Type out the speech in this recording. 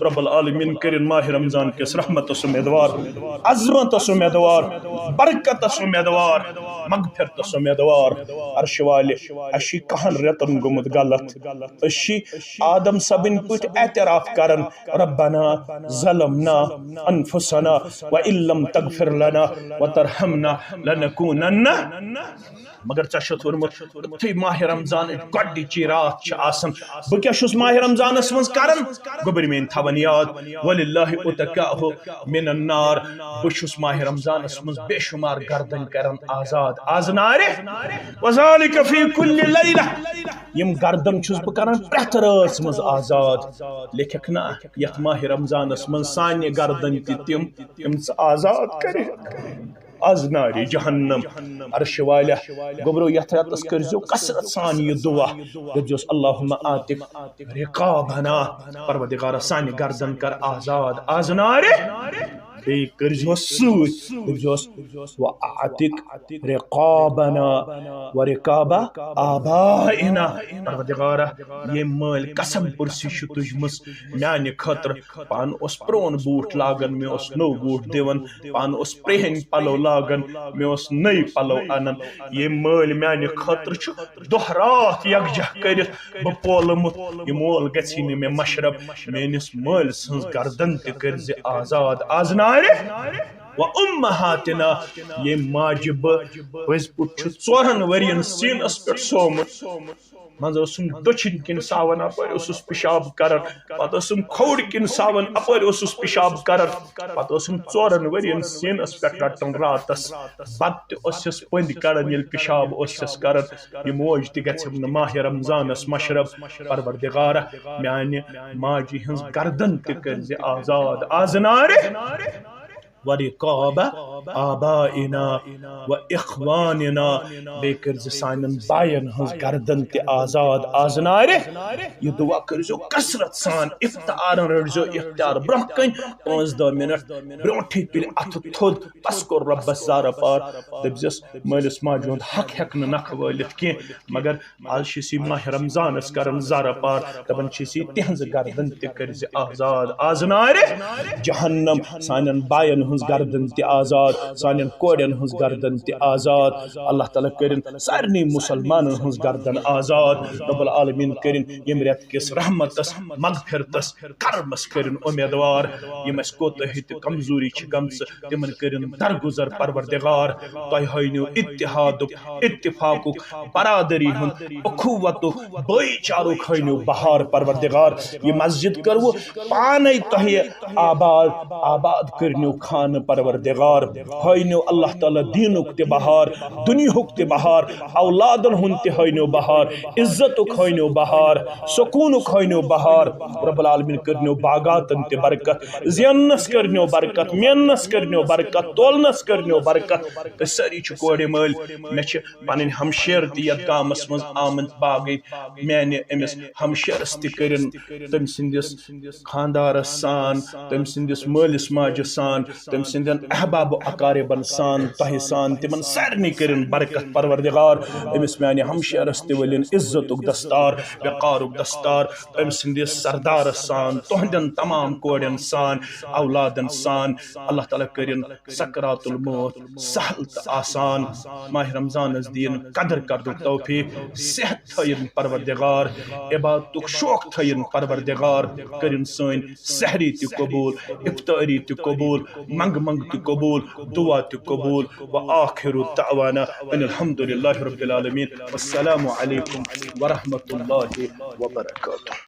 رب العالمین کرن ماہ رمضان کس رحمت امیدوار، عظمت امیدوار، برکت امیدوار، مغفرت امیدوار. عرش والے اشی کہن رتن گمت غلط، اشی آدم صبن پٹ اعتراف کرن ربنا ظلمنا انفسنا وان لم تغفر لنا وترحمنا لنكونن. مگر ژےٚ ووٚنمُت یُتھُے ماہ رمضان گۄڈنِچی رات چھِ آسان بہٕ کیٛاہ چھُس ماہ رمضانس منٛز کران؟ گوٚبٕرۍ میٛٲنۍ تھاوان یاد وللہ اتقاہ من النار. بہٕ چھُس ماہ رمضانس منٛز بے شمار گردن کران آزاد آز نارِ وذالک فی کل لیلہ. یم گردن چھُس بہٕ کران پرٛٮ۪تھ رٲژ منٛز آزاد. لیکھکھ نا یتھ ماہ رمضانس منٛز سانہِ گردن تہِ تِم یِم ژٕ آزاد کٔرِتھ از ناری جہنم. عرش والیہ گوبرو یتھ رتس کرزو کثرت سان یہ دعا دپزوس اللہم آتک رقابنا، پروردگارا سانہِ گردن کر آزاد از ناری. بیٚیہِ کٔرزِہوس سۭتۍ دپزوس وَأَعْتِقْ رِقَابَنَا وَرِقَابَ آبَائِنَا. پروردگارا ییٚمۍ مٲلۍ قسم پرسی چھِ تُجمٕژ میانہِ خٲطرٕ، پانہٕ اوس پرٛون بوٗٹھ لاگان مےٚ اوس نوٚو بوٗٹھ دِوان، پانہٕ اوس پرٛٲنۍ پلو لاگان مےٚ اوس نٔے پلو انان. ییٚمۍ مٲلۍ میانہِ خٲطرٕ چھُ دۄہ رات یکجہ کٔرِتھ بہٕ پولمُت، یہِ مول گژھی نہٕ مےٚ مشرب. میٲنِس مٲلۍ سٕنٛز گردن تہِ کٔرزِ آزاد آز نارِ. و امہاتنا ییٚمۍ ماجہِ بہٕ پٔزۍ پٲٹھۍ چھُ 4 ؤرین سیٖنس پٮ۪ٹھ سومُت، منٛزٕ ٲسٕم دٔچھِنۍ کِنۍ ساون اپٲرۍ اوسُس پِشاب کران، پتہٕ ٲسٕم کھووُرۍ کِنۍ ساون اپٲرۍ اوسُس پِشاب کران، پتہٕ ٲسٕم 4 ؤرین سیٖنس پٮ۪ٹھ رٹان راتس، پتہٕ تہِ اوسُس پٔنٛدۍ کڑان ییٚلہِ پِشاب اوسُس کران. یہِ موج تہِ گژھٮ۪م نہٕ ماہ رمضانس مشرب. پروردگارا میانہِ ماجہِ ہٕنٛز گردن تہِ کٔرزِ آزاد آز نارِ. وَرِقَابَ آبَائِنَا وَإِخْوَانِنَا. بیٚیہِ کٔرزِ سانٮ۪ن بایَن ہٕنٛز گردن تہِ آزاد آز نارِ. یہِ دعا کٔرزیو کثرت سان. افتارن رٔٹزیو افتار برونٛہہ کَنۍ 5-10 منٹ برونٛٹھٕے تُلہِ اَتھٕ تھوٚد بس کوٚر رۄبس زارٕ پار. دٔپزِس مٲلِس ماجہِ ہُنٛد حق ہٮ۪کہٕ نہٕ نکھٕ وٲلِتھ کینٛہہ، مگر آز چھِ أسۍ یہِ ماہ رمضانس کران زارٕ پار، دپان چھِ أسۍ یہِ تِہنٛزٕ گردن تہِ کٔرزِ آزاد آز نارِ. جہنم سانٮ۪ن بایَن ہٕنٛز گردن تہِ آزاد، سانٮ۪ن کورٮ۪ن ہٕنٛز گردن تہِ آزاد. اللہ تعالیٰ کٔرِن سارنٕے مُسلمانن ہٕنٛز گردن آزاد. رب العالمین کٔرِن ییٚمہِ رٮ۪تہٕ کِس رحمتس مغفرتس کرمس کٔرِن اُمیدوار. یِم اَسہِ کوتٲہی تہٕ کمزوری چھِ گٔمژٕ تِمن کٔرِن درگُزر پروردگار. تۄہہِ ہٲینو اتحادُک اتفاقُک برادری ہُنٛد اخوتُک بٲے چارُک ہٲینو بہار پروردگار. یہِ مسجد کٔروٕ پانے تۄہہِ آباد کٔرنو خانہٕ پروردگار. ہٲینو اللہ تعالیٰ دیٖنُک تہِ بہار، دُنیہُک تہِ بہار، اولادن ہُنٛد تہِ ہٲینو بہار، عزتُک ہٲینو بہار، سکوٗنُک ہٲینو بہار. رب العالمین کٔرنو باغاتن تہِ برکت، زیننس کٔرنو برکت، میننس کٔرنو برکت، تولنس کٔرنو برکت. أسۍ سٲری چھِ کورِ مٲلۍ. مےٚ چھِ پنٕنۍ ہمشیر تہِ یتھ گامس منٛز آمٕتۍ باغٕے. میانہِ أمِس ہمشیرس تہِ کٔرِن تٔمۍ سٕنٛدِس خاندارس سان، تٔمۍ سٕنٛدِس مٲلِس ماجہِ سان، تٔمۍ سٕنٛدٮ۪ن احباب و اقاربن سان، تۄہہِ سان، تِمن سارنٕے کٔرِن برکت پروردگار. أمِس میانہِ ہمشیرس تہِ ؤلِن عزتُک دستار، وقارُک دستار. أمۍ سٕنٛدِس سردارس سان، تُہنٛدٮ۪ن تمام کورٮ۪ن سان، اولادن سان. اللہ تعالیٰ کٔرِن سکرات الموت سہل تہٕ آسان. ماہ رمضانس دِیِن قدر کرنُک توفیق، صحت تھٲیِن پروردگار، عبادتُک شوق تھٲیِن پروردگار. کٔرِن سٲنۍ سحری تہِ قبوٗل، افطٲری تہِ قبوٗل، منٛگہٕ تہِ قبوٗل، دعا تہِ قبوٗل. وآخر دعوانا ان الحمد للہ رب العالمین. والسلام علیکم ورحمۃ اللہ وبرکاتہ.